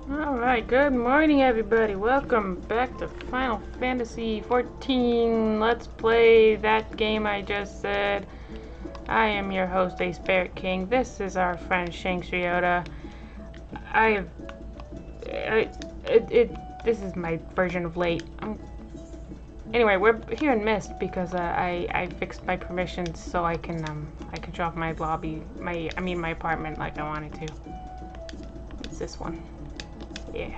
Alright, good morning everybody. Welcome back to Final Fantasy XIV. Let's play that game I just said. I am your host, Ace Barrett King. This is our friend Shanks Ryota. This is my version of late. Anyway, we're here in Mist because I fixed my permissions so I can show off my lobby, my apartment like I wanted to. It's this one. Yeah.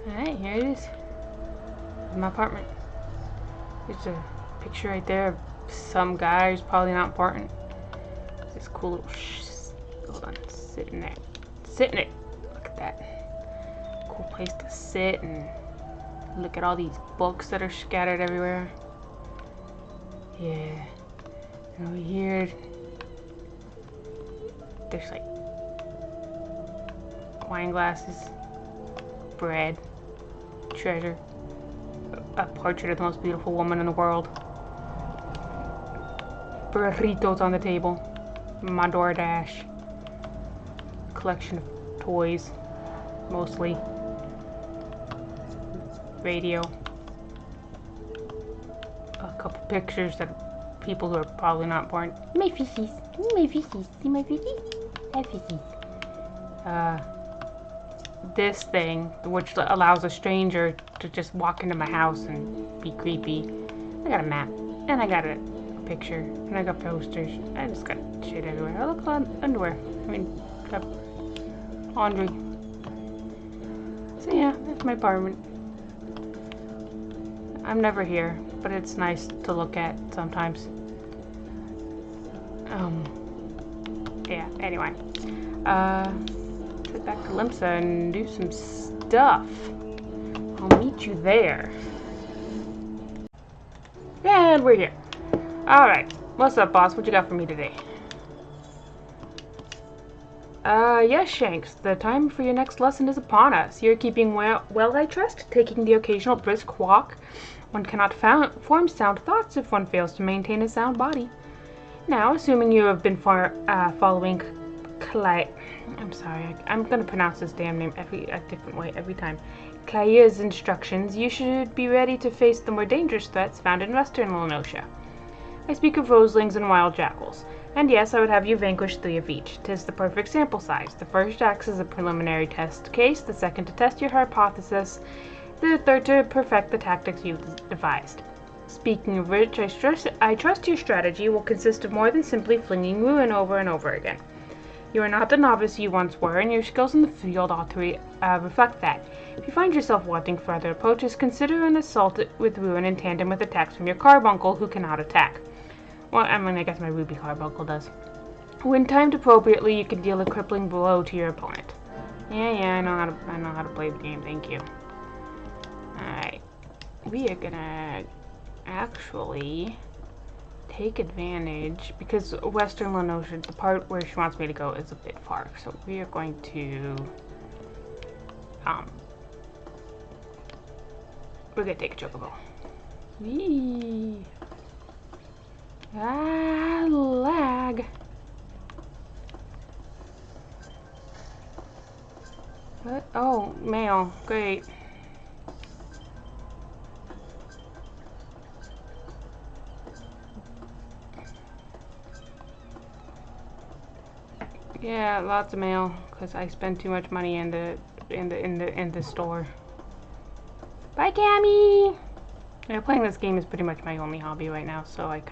Alright, here it is. My apartment. There's a picture right there of some guy who's probably not important. This cool little hold on, sit in there. Sit in it. Look at that. Cool place to sit and look at all these books that are scattered everywhere. Yeah. And over here, there's like wine glasses, bread, treasure, a portrait of the most beautiful woman in the world, burritos on the table, my DoorDash, collection of toys, mostly, radio, a couple pictures of people who are probably not important. My feces, my feces, see my feces, my feces. This thing, which allows a stranger to just walk into my house and be creepy. I got a map, and I got a picture, and I got posters. I just got shit everywhere. I look on underwear. Got laundry. So yeah, that's my apartment. I'm never here, but it's nice to look at sometimes. Yeah, anyway. Sit back to Limsa and do some stuff. I'll meet you there. And we're here. Alright, what's up, boss? What you got for me today? Yes, Shanks. The time for your next lesson is upon us. You're keeping well, I trust, taking the occasional brisk walk. One cannot form sound thoughts if one fails to maintain a sound body. Now, assuming you have been following I'm sorry, I'm gonna pronounce this damn name a different way every time. Claire's instructions, you should be ready to face the more dangerous threats found in western Lenosha. I speak of roselings and wild jackals. And yes, I would have you vanquish 3 of each. 'Tis the perfect sample size. The first acts as a preliminary test case, the second to test your hypothesis, the third to perfect the tactics you've devised. Speaking of which, I trust your strategy will consist of more than simply flinging ruin over and over again. You are not the novice you once were, and your skills in the field ought to reflect that. If you find yourself wanting further approaches, consider an assault with ruin in tandem with attacks from your carbuncle who cannot attack. Well, I guess my ruby carbuncle does. When timed appropriately, you can deal a crippling blow to your opponent. Yeah, I know how to play the game. Thank you. Alright, we are gonna actually take advantage, because western Lenosha, the part where she wants me to go, is a bit far. So we are going to we're gonna take a chocobo. Whee! Lag. What? Oh, mail. Great. Yeah, lots of mail, because I spend too much money in the store. Bye, Cammy! Yeah, playing this game is pretty much my only hobby right now, so I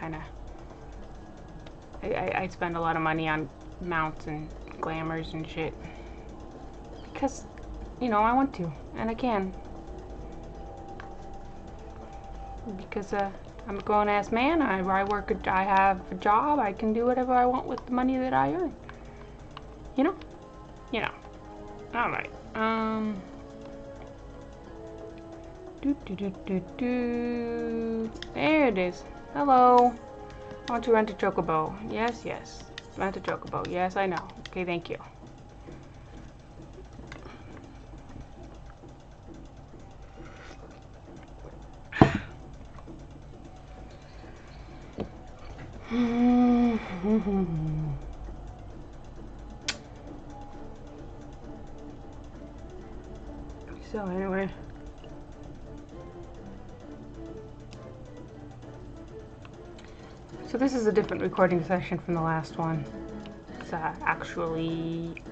spend a lot of money on mounts and glamours and shit. Because, I want to, and I can. Because, I'm a grown-ass man, I have a job, I can do whatever I want with the money that I earn. You know? Alright. There it is. Hello. I want to rent a chocobo. Yes. Not a chocobo. Yes, I know. Okay, thank you. So anyway. So this is a different recording session from the last one. It's actually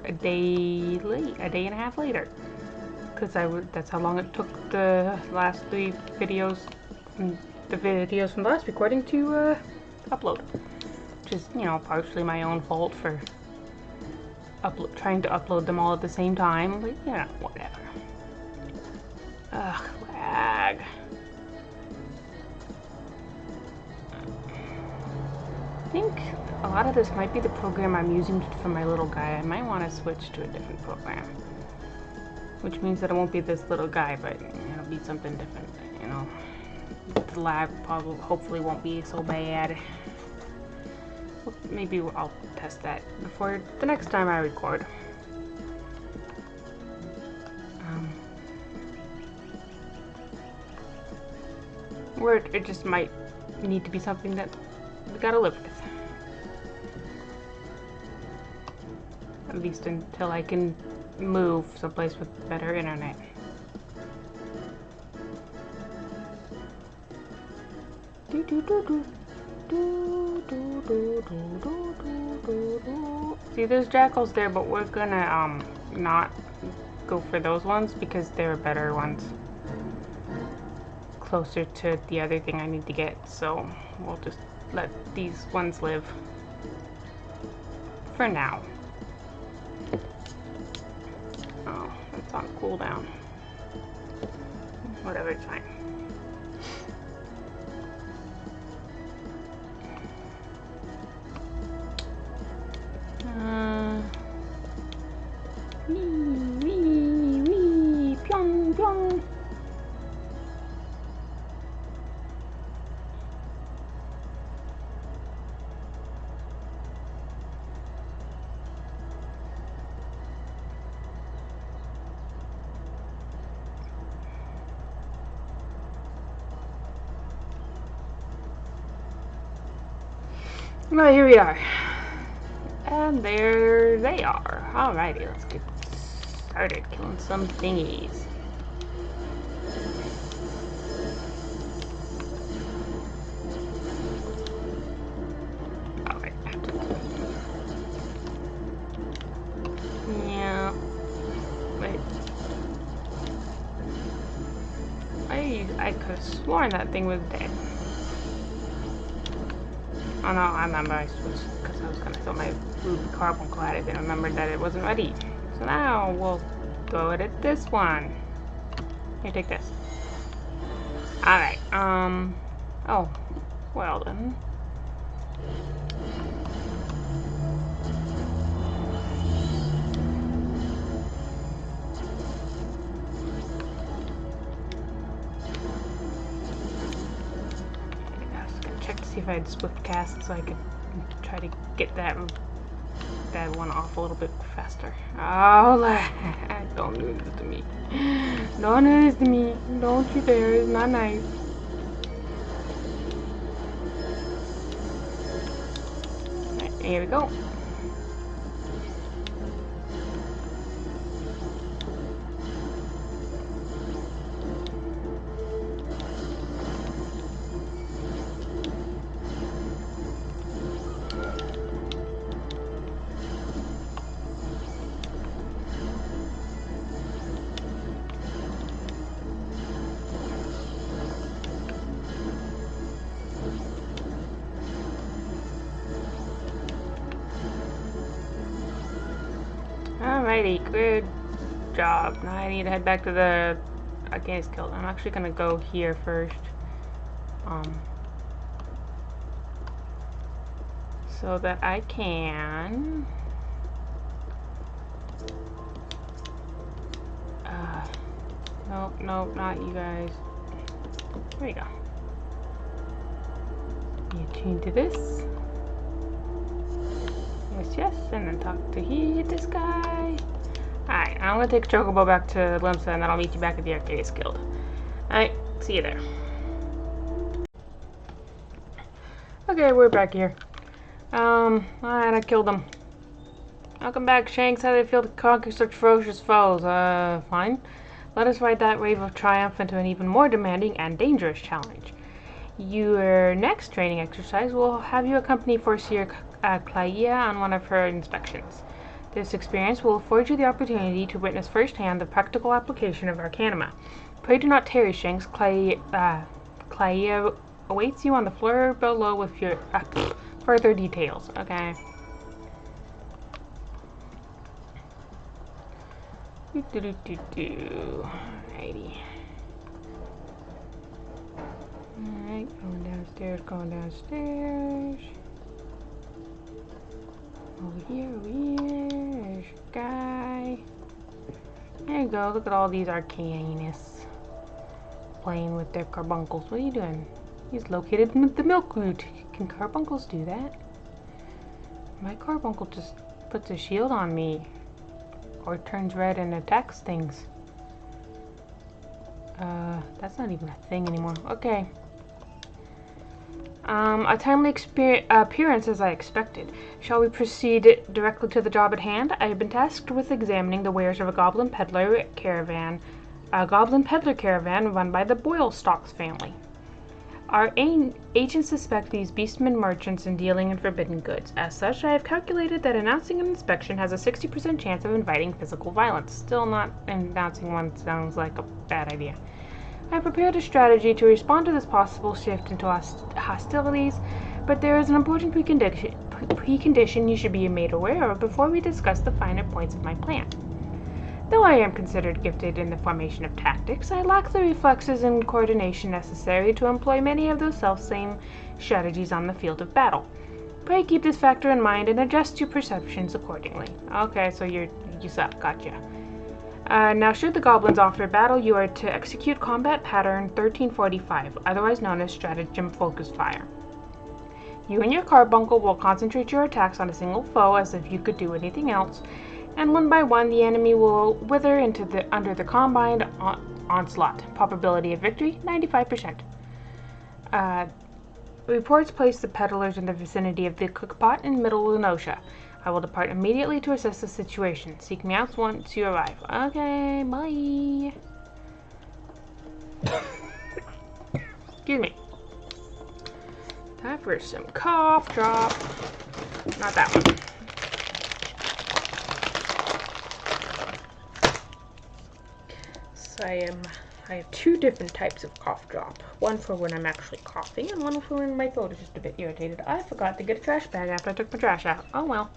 a day and a half later. Because that's how long it took the last 3 videos, the videos from the last recording to upload. Which is, you know, partially my own fault for trying to upload them all at the same time. But, you know, whatever. Ugh, lag. I think a lot of this might be the program I'm using for my little guy. I might want to switch to a different program. Which means that it won't be this little guy, but it'll be something different, you know. The lag probably, hopefully won't be so bad. Maybe I'll test that before the next time I record. Or it just might need to be something that we gotta live with. At least until I can move someplace with better internet. See, there's jackals there, but we're gonna not go for those ones because they're better ones. Closer to the other thing I need to get, so we'll just let these ones live for now. Oh, it's on cooldown. Whatever, it's fine. Pyong, pyong. Well, here we are. And there they are. Alrighty, let's get started killing some thingies. Alright. Yeah. Wait. I could have sworn that thing was dead. Oh no, I remember I switched because I was going to fill my ruby carbon clad. I didn't remember that it wasn't ready. So now we'll go at this one. Here, take this. Alright, oh, well then. If I had swift cast so I could try to get that one off a little bit faster. Oh, don't do this to me. Don't do this to me. Don't you dare. It's not nice. Right, here we go. Alrighty, good job. Now I need to head back to the Arcanist Guild. I'm actually gonna go here first. So that I can nope, not you guys. There you go. You tune to this. Yes, and then talk to this guy. Alright, I'm gonna take a chocobo back to Limsa, and then I'll meet you back at the Arcades Guild. Alright, see you there. Okay, we're back here. Alright, I killed him. Welcome back, Shanks. How did it feel to conquer such ferocious foes? Fine. Let us ride that wave of triumph into an even more demanding and dangerous challenge. Your next training exercise will have you accompany Forseer Claia on one of her inspections. This experience will afford you the opportunity to witness firsthand the practical application of Arcanima. Pray do not tarry, Shanks. Claia awaits you on the floor below with your further details. Okay. Alrighty. Alright, going downstairs. Over here. There's your guy. There you go. Look at all these arcanists playing with their carbuncles. What are you doing? He's located in the milk root. Can carbuncles do that? My carbuncle just puts a shield on me. Or turns red and attacks things. That's not even a thing anymore. Okay. A timely appearance as I expected. Shall we proceed directly to the job at hand? I have been tasked with examining the wares of a goblin peddler caravan run by the Boylestocks family. Our agents suspect these beastmen merchants in dealing in forbidden goods. As such, I have calculated that announcing an inspection has a 60% chance of inviting physical violence. Still not announcing one sounds like a bad idea. I prepared a strategy to respond to this possible shift into hostilities, but there is an important precondition you should be made aware of before we discuss the finer points of my plan. Though I am considered gifted in the formation of tactics, I lack the reflexes and coordination necessary to employ many of those self-same strategies on the field of battle. Pray keep this factor in mind and adjust your perceptions accordingly. Okay, so you suck. Gotcha. Now, should the goblins offer battle, you are to execute combat pattern 1345, otherwise known as stratagem focused fire. You and your carbuncle will concentrate your attacks on a single foe as if you could do anything else, and one by one the enemy will wither under the combined onslaught. Probability of victory, 95%. Reports place the peddlers in the vicinity of the cookpot in Middle Lenosha. I will depart immediately to assess the situation. Seek me out once you arrive. Okay, bye. Excuse me. Time for some cough drop. Not that one. So I have two different types of cough drop. One for when I'm actually coughing, and one for when my throat is just a bit irritated. I forgot to get a trash bag after I took my trash out. Oh well.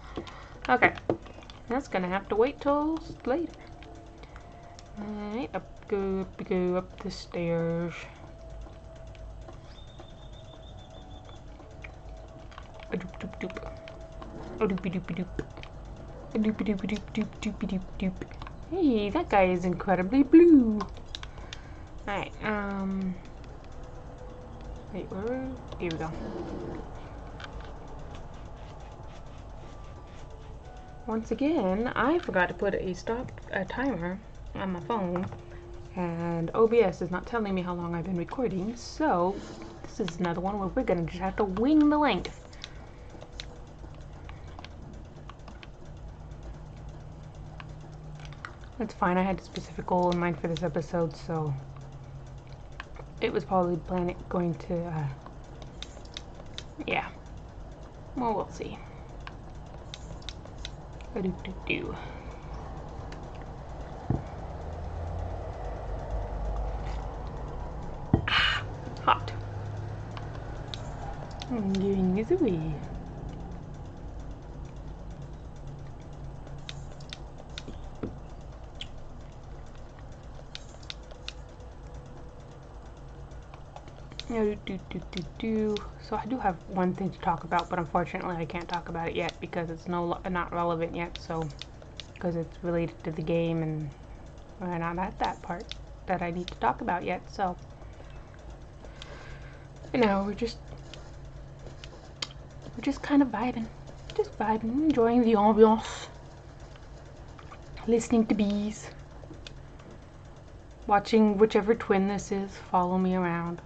Okay. That's gonna have to wait till later. Alright, go up the stairs. A doop doop doop. A doopy doopy doop. A doopy doopy doop doop doopy doop doop. Hey, that guy is incredibly blue. Alright, wait, here we go. Once again, I forgot to put a timer on my phone, and OBS is not telling me how long I've been recording, so this is another one where we're gonna just have to wing the length. That's fine, I had a specific goal in mind for this episode, so it was probably going to, yeah. Well, we'll see. Do. Ah, hot. I'm giving this away. So I do have one thing to talk about, but unfortunately I can't talk about it yet because it's not relevant yet. So because it's related to the game and we're not at that part that I need to talk about yet. So you know, we're just kind of vibing. Just vibing, enjoying the ambiance. Listening to bees. Watching whichever twin this is follow me around.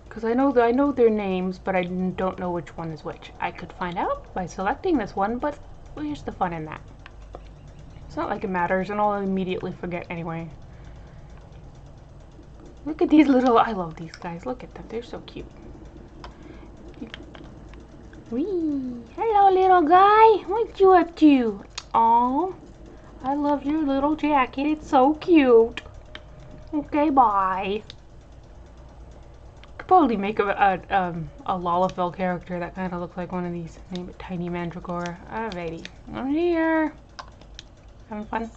Because I know their names, but I don't know which one is which. I could find out by selecting this one, but where's the fun in that? It's not like it matters, and I'll immediately forget anyway. Look at these little... I love these guys. Look at them. They're so cute. Wee! Hello, little guy. What you up to? Aw, I love your little jacket. It's so cute. Okay, bye. Could probably make a Lalafell character that kind of looks like one of these. Name it Tiny Mandragora. Alrighty, I'm here. Having fun.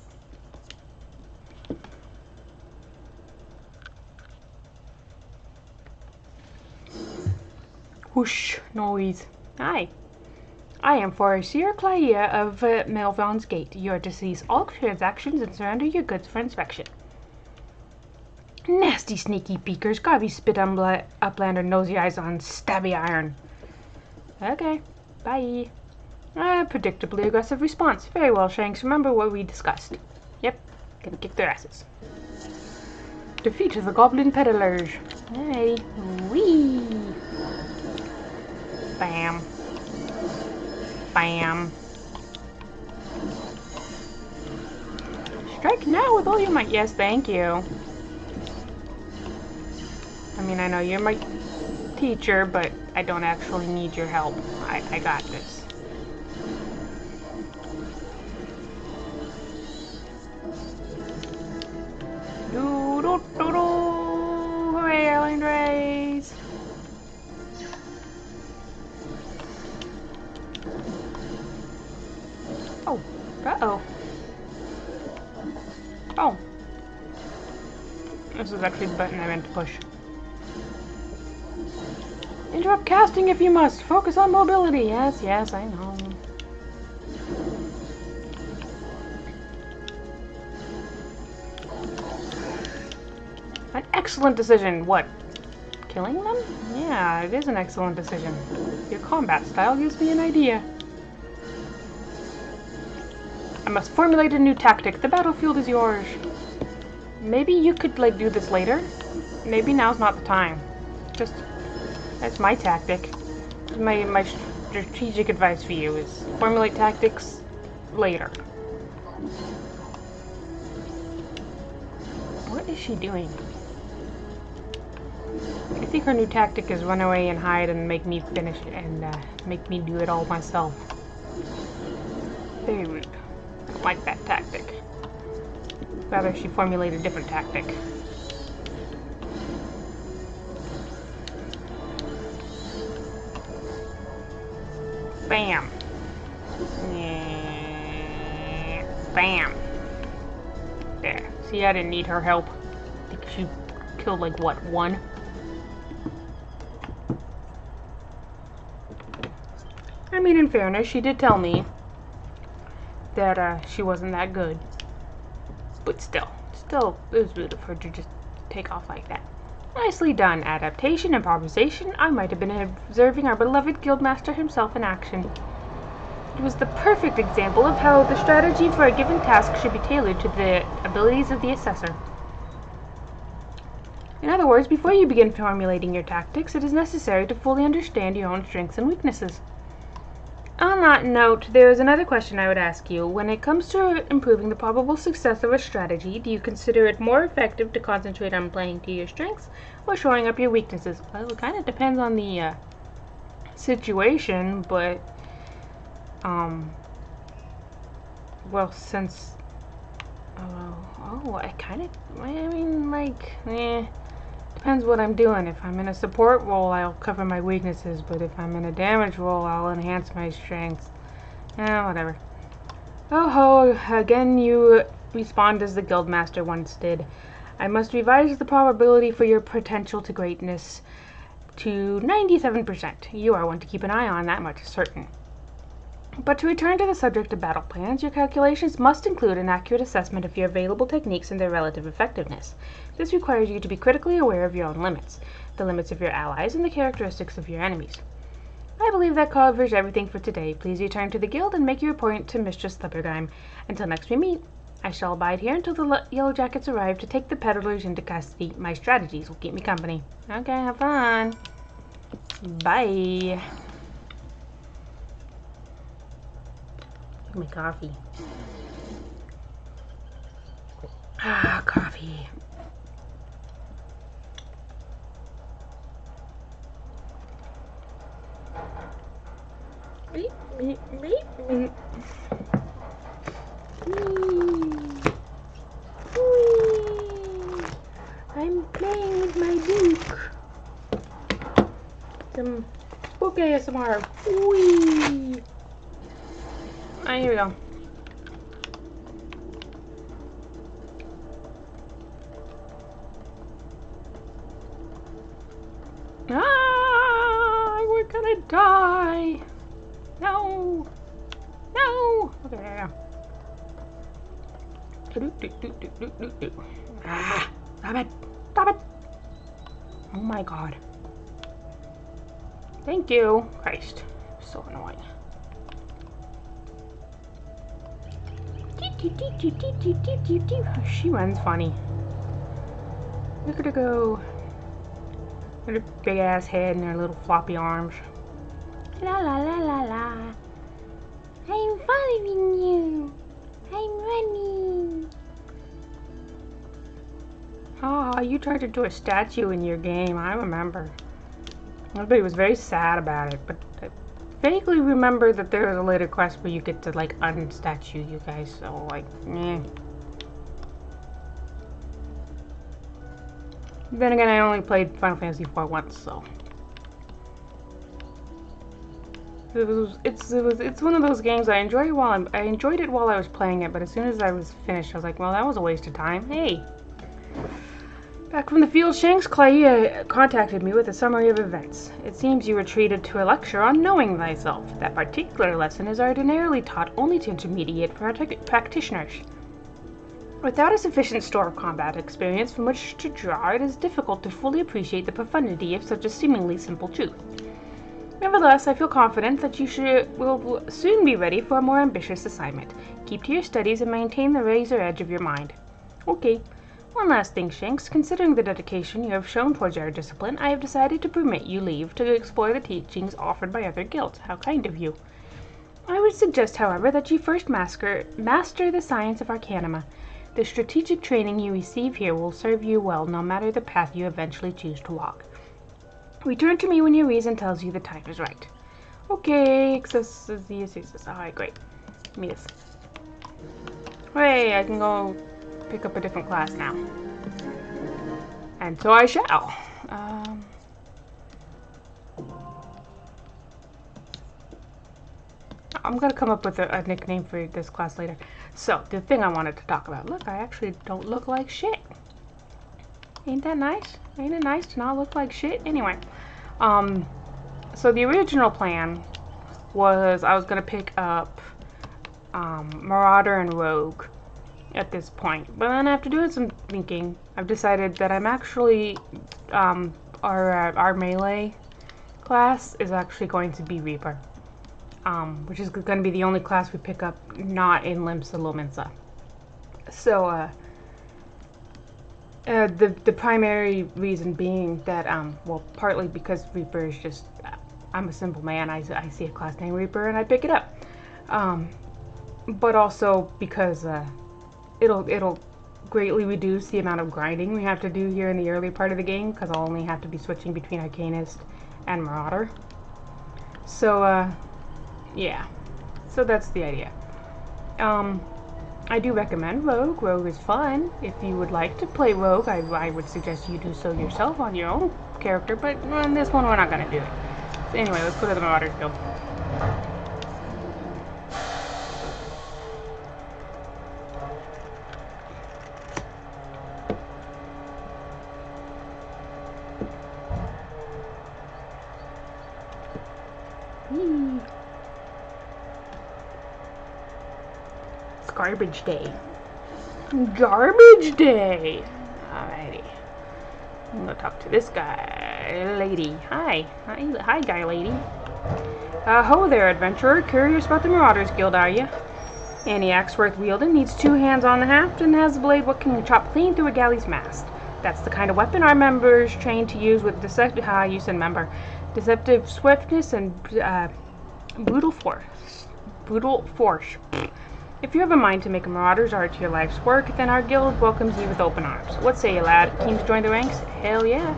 Whoosh noise. Hi. I am Forestier Claia of Melvon's Gate. You are to seize all transactions and surrender your goods for inspection. Nasty sneaky peekers. Garvey spit uplander nosy eyes on stabby iron. Okay. Bye. Predictably aggressive response. Very well, Shanks. Remember what we discussed. Yep. Gonna kick their asses. Defeat the goblin peddlers. Alrighty. Whee! Bam. Bam. Strike now with all your might. Yes, thank you. I mean, I know you're my teacher, but I don't actually need your help. I got this. Do-do-do-do! Hooray, Island Rays! Oh, uh-oh. Oh. This is actually the button I meant to push. Interrupt casting if you must. Focus on mobility. Yes, yes, I know. An excellent decision. What? Killing them? Yeah, it is an excellent decision. Your combat style gives me an idea. I must formulate a new tactic. The battlefield is yours. Maybe you could, like, do this later? Maybe now's not the time. Just, that's my tactic. My strategic advice for you is formulate tactics later. What is she doing? I think her new tactic is run away and hide and make me finish it and make me do it all myself. Very rude. I don't like that tactic. Rather, she formulate a different tactic. Bam. Yeah. Bam. There. See, I didn't need her help. I think she killed, like, what, one? I mean, in fairness, she did tell me that she wasn't that good. But still, it was rude of her to just take off like that. Nicely done. Adaptation, improvisation. I might have been observing our beloved guildmaster himself in action. It was the perfect example of how the strategy for a given task should be tailored to the abilities of the assessor. In other words, before you begin formulating your tactics, it is necessary to fully understand your own strengths and weaknesses. On that note, there is another question I would ask you. When it comes to improving the probable success of a strategy, do you consider it more effective to concentrate on playing to your strengths or showing up your weaknesses? Well, it kind of depends on the situation, but well, since depends what I'm doing. If I'm in a support role, I'll cover my weaknesses, but if I'm in a damage role, I'll enhance my strengths. Whatever. Oh ho, again you respond as the guildmaster once did. I must revise the probability for your potential to greatness to 97%. You are one to keep an eye on, that much is certain. But to return to the subject of battle plans, your calculations must include an accurate assessment of your available techniques and their relative effectiveness. This requires you to be critically aware of your own limits, the limits of your allies, and the characteristics of your enemies. I believe that covers everything for today. Please return to the guild and make your report to Mistress Slippergime. Until next we meet, I shall abide here until the Yellow Jackets arrive to take the peddlers into custody. My strategies will keep me company. Okay, have fun. Bye. My coffee. Ah, coffee. Beep, beep, beep, beep. Whee. I'm playing with my Duke. Some book ASMR. Whee. Alright, here we go. Ah, we're gonna die. No. No. Okay, there we go. Ah, stop it. Stop it. Oh my god. Thank you. Christ. So annoying. She runs funny. Look at her go. With her big ass head and her little floppy arms. La la la la la. I'm following you. I'm running. Ah, you turned into a statue in your game, I remember. Everybody was very sad about it, but I vaguely remember that there was a later quest where you get to, like, unstatue you guys, so, like, eh. Then again, I only played Final Fantasy IV once, so. It's one of those games I enjoy I enjoyed it while I was playing it, but as soon as I was finished, I was like, well, that was a waste of time. Hey! Back from the field, Shanks, Clay contacted me with a summary of events. It seems you were treated to a lecture on knowing thyself. That particular lesson is ordinarily taught only to intermediate practitioners. Without a sufficient store of combat experience from which to draw, it is difficult to fully appreciate the profundity of such a seemingly simple truth. Nevertheless, I feel confident that you will soon be ready for a more ambitious assignment. Keep to your studies and maintain the razor edge of your mind. Okay. One last thing, Shanks. Considering the dedication you have shown towards our discipline, I have decided to permit you leave to explore the teachings offered by other guilds. How kind of you. I would suggest, however, that you first master the science of Arcanima. The strategic training you receive here will serve you well no matter the path you eventually choose to walk. Return to me when your reason tells you the time is right. Okay, access the assistance. Alright, great. Give me this. Hooray, I can go pick up a different class now. And so I shall. I'm gonna come up with a nickname for this class later. So, the thing I wanted to talk about. Look, I actually don't look like shit. Ain't that nice? Ain't it nice to not look like shit? Anyway, so the original plan was I was gonna pick up Marauder and Rogue at this point, but then after doing some thinking, I've decided that I'm actually our melee class is actually going to be Reaper, which is going to be the only class we pick up not in Limsa Lominsa. So the primary reason being that well, partly because Reaper is just I'm a simple man. I see a class named Reaper and I pick it up, but also because it'll greatly reduce the amount of grinding we have to do here in the early part of the game, because I'll only have to be switching between Arcanist and Marauder. So yeah, so that's the idea. I do recommend Rogue. Rogue is fun. If you would like to play Rogue, I would suggest you do so yourself on your own character, but on this one we're not going to do it. So anyway, let's go to the Marauders Guild. garbage day. Garbage day! Alrighty. I'm gonna talk to this guy. Lady. Hi. Hi, guy lady. Ho there, adventurer. Curious about the Marauders Guild, are you? Any axe worth wielding needs 2 hands on the haft and has a blade what can chop clean through a galley's mast. That's the kind of weapon our members train to use with deceptive swiftness and brutal force. If you have a mind to make a marauder's art your life's work, then our guild welcomes you with open arms. What say you, lad? Keen to join the ranks? Hell yeah.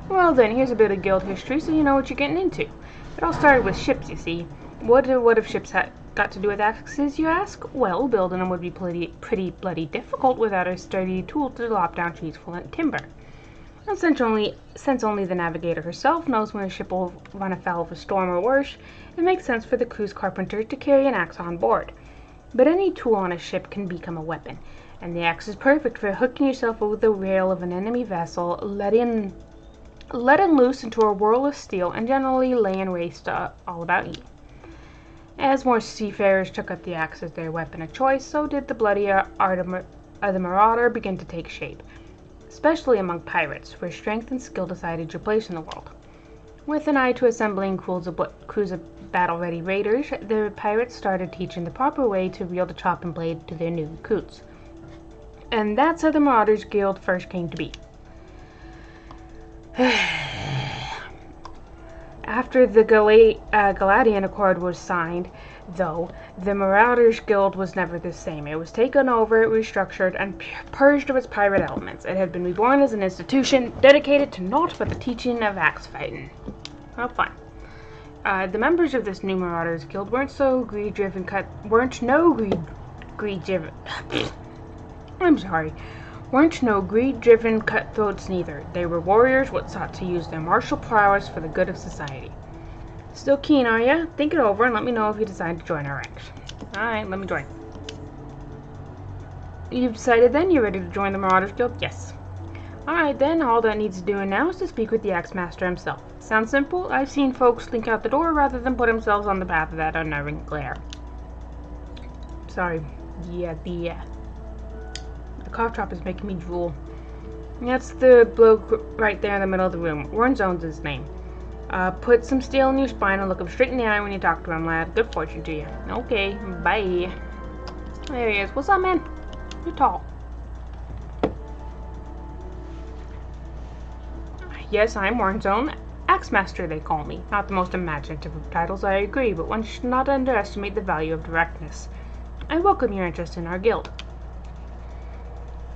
Well then, here's a bit of guild history so you know what you're getting into. It all started with ships, you see. What have ships got to do with axes, you ask? Well, building them would be pretty bloody difficult without a sturdy tool to lop down trees full of timber. And since only the navigator herself knows when a ship will run afoul of a storm or worse, it makes sense for the crew's carpenter to carry an axe on board. But any tool on a ship can become a weapon, and the axe is perfect for hooking yourself over the rail of an enemy vessel, letting loose into a whirl of steel, and generally laying waste all about you. As more seafarers took up the axe as their weapon of choice, so did the bloody art of the marauder begin to take shape, especially among pirates, where strength and skill decided your place in the world. With an eye to assembling crews of battle-ready raiders, the pirates started teaching the proper way to wield a chopping blade to their new recruits. And that's how the Marauders Guild first came to be. After the Galadian Accord was signed, though, the Marauders Guild was never the same. It was taken over, restructured, and purged of its pirate elements. It had been reborn as an institution dedicated to naught but the teaching of axe fighting. Oh, fun. The members of this new Marauders Guild weren't no greed-driven cutthroats neither. They were warriors what sought to use their martial prowess for the good of society. Still keen, are ya? Think it over and let me know if you decide to join our ranks. Alright, let me join. You've decided then? You're ready to join the Marauders Guild? Yes. Alright then, all that needs doing now is to speak with the Axe Master himself. Sounds simple? I've seen folks slink out the door rather than put themselves on the path of that unnerving glare. Sorry. Yeah, the cough drop is making me drool. That's the bloke right there in the middle of the room. Warren Zone's his name. Put some steel in your spine and look him straight in the eye when you talk to him, lad. Good fortune to you. Okay, bye. There he is. What's up, man? You're tall. Yes, I'm Warren Zone. Axe Master, they call me. Not the most imaginative of titles, I agree, but one should not underestimate the value of directness. I welcome your interest in our guild.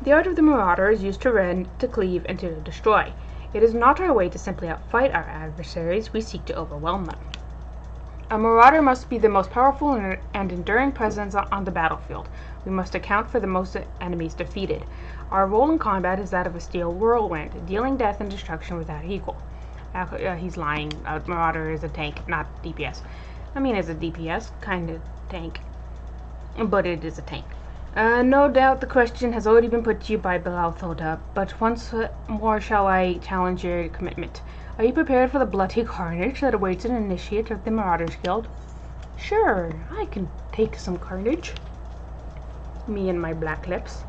The art of the Marauder is used to rend, to cleave, and to destroy. It is not our way to simply outfight our adversaries, we seek to overwhelm them. A Marauder must be the most powerful and enduring presence on the battlefield. We must account for the most enemies defeated. Our role in combat is that of a steel whirlwind, dealing death and destruction without equal. He's lying. A Marauder is a tank, not DPS. I mean, it's a DPS kind of tank, but it is a tank. No doubt the question has already been put to you by Bilal Thoda, but once more shall I challenge your commitment. Are you prepared for the bloody carnage that awaits an initiate of the Marauders Guild? Sure, I can take some carnage. Me and my black lips.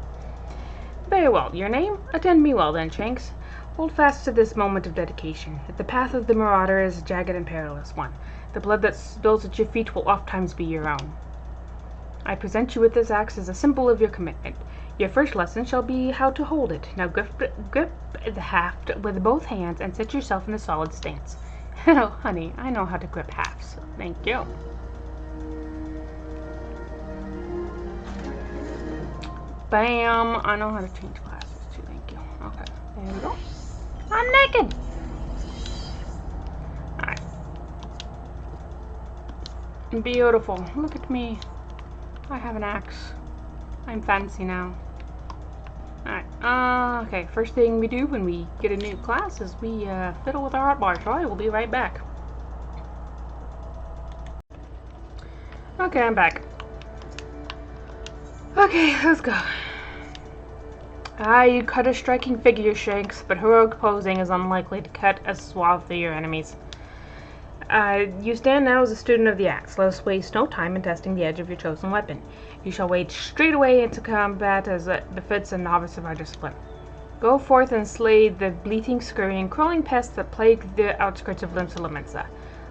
Very well, your name? Attend me well then, Shanks. Hold fast to this moment of dedication. The path of the Marauder is a jagged and perilous one. The blood that spills at your feet will oft-times be your own. I present you with this axe as a symbol of your commitment. Your first lesson shall be how to hold it. Now grip the haft with both hands and set yourself in a solid stance. Oh, honey, I know how to grip hafts. Thank you. Bam! I know how to change classes too. Thank you. Okay, there we go. I'm naked! Alright. Beautiful. Look at me. I have an axe. I'm fancy now. Alright, okay, first thing we do when we get a new class is we fiddle with our hotbar, so I will be right back. Okay, I'm back. Okay, let's go. You cut a striking figure, Shanks, but heroic posing is unlikely to cut as suave through your enemies. You stand now as a student of the axe. Let us waste no time in testing the edge of your chosen weapon. You shall wade straight away into combat as befits a novice of our discipline. Go forth and slay the bleating, scurrying, crawling pests that plague the outskirts of Limsa Lominsa.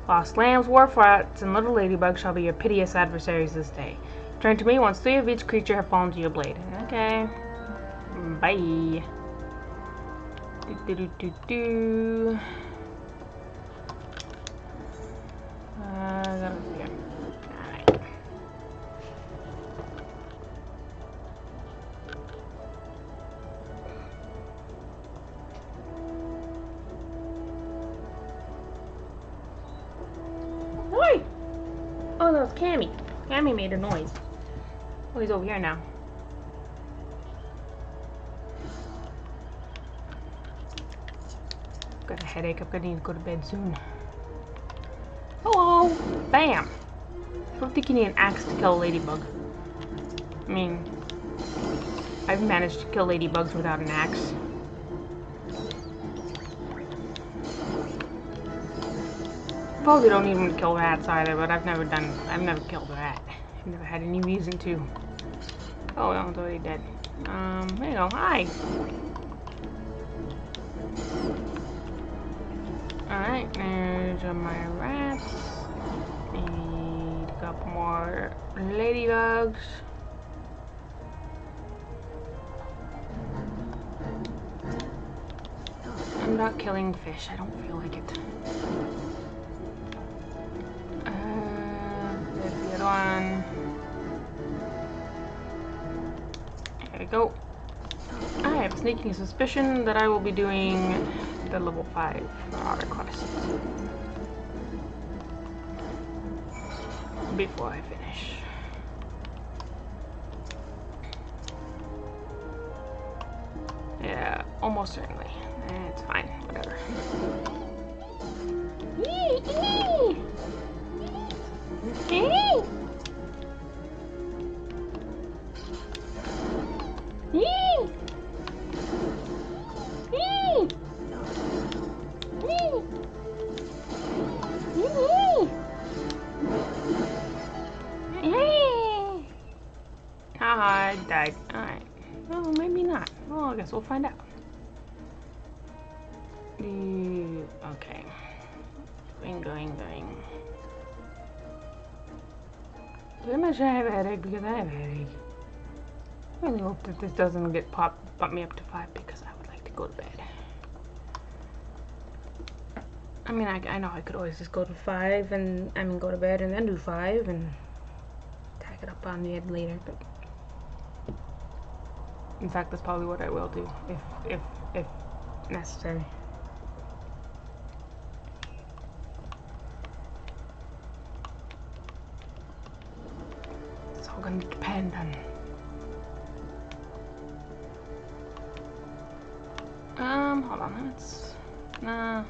Lost lambs, wharf rats, and little ladybugs shall be your piteous adversaries this day. Turn to me once 3 of each creature have fallen to your blade. Okay. Bye. Do. That was here. Alright. Oi! Oh, that was Cammy. Cammy made a noise. Oh, he's over here now. Got a headache. I'm gonna need to go to bed soon. Hello! Bam! I don't think you need an axe to kill a ladybug. I mean, I've managed to kill ladybugs without an axe. Probably don't even kill rats either, but I've never killed a rat. I've never had any reason to. Oh, no, it's already dead. There you go. Hi! Alright, there's my rats. Need a couple more ladybugs. I'm not killing fish, I don't feel like it. There's the other one. There we go. I have a sneaking suspicion that I will be doing the level 5 Marauder quest before I finish. Yeah, almost certainly. It's fine, whatever. Yee! Yee! Yee! I died. Alright. Well, maybe not. Well, I guess we'll find out. Okay. Going. Did I mention I have a headache? Because I have a headache. I really hope that this doesn't get bump me up to 5 because I would like to go to bed. I mean, I know I could always just go to 5 and, go to bed and then do 5 and tack it up on the end later, but in fact, that's probably what I will do, if necessary. It's all gonna depend on... hold on, I'll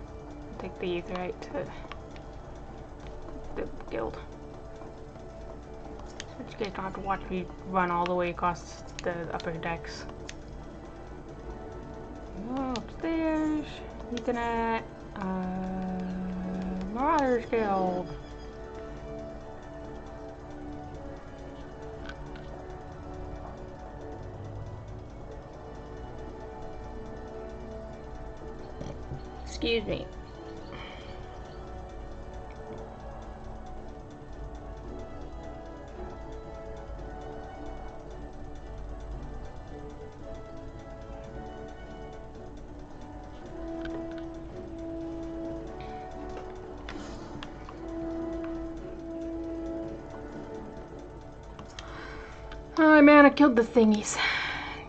take the Aetherite to the guild. So you guys don't have to watch me run all the way across the upper decks. Go upstairs, looking at Marauders Guild. Excuse me. Alright, man, I killed the thingies.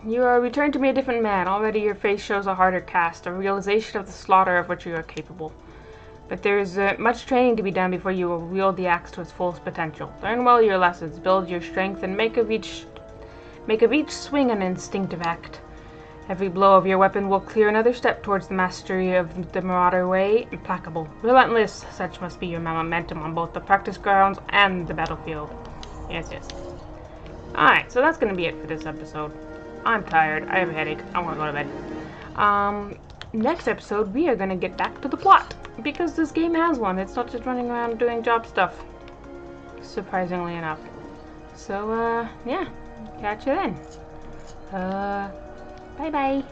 You are returned to me a different man. Already your face shows a harder cast, a realization of the slaughter of which you are capable. But there is much training to be done before you will wield the axe to its fullest potential. Learn well your lessons, build your strength, and make of each swing an instinctive act. Every blow of your weapon will clear another step towards the mastery of the Marauder way. Implacable, relentless, such must be your momentum on both the practice grounds and the battlefield. Yes. Alright, so that's going to be it for this episode. I'm tired. I have a headache. I want to go to bed. next episode, we are gonna get back to the plot. Because this game has one. It's not just running around doing job stuff. Surprisingly enough. So, yeah. Catch you then. Bye-bye.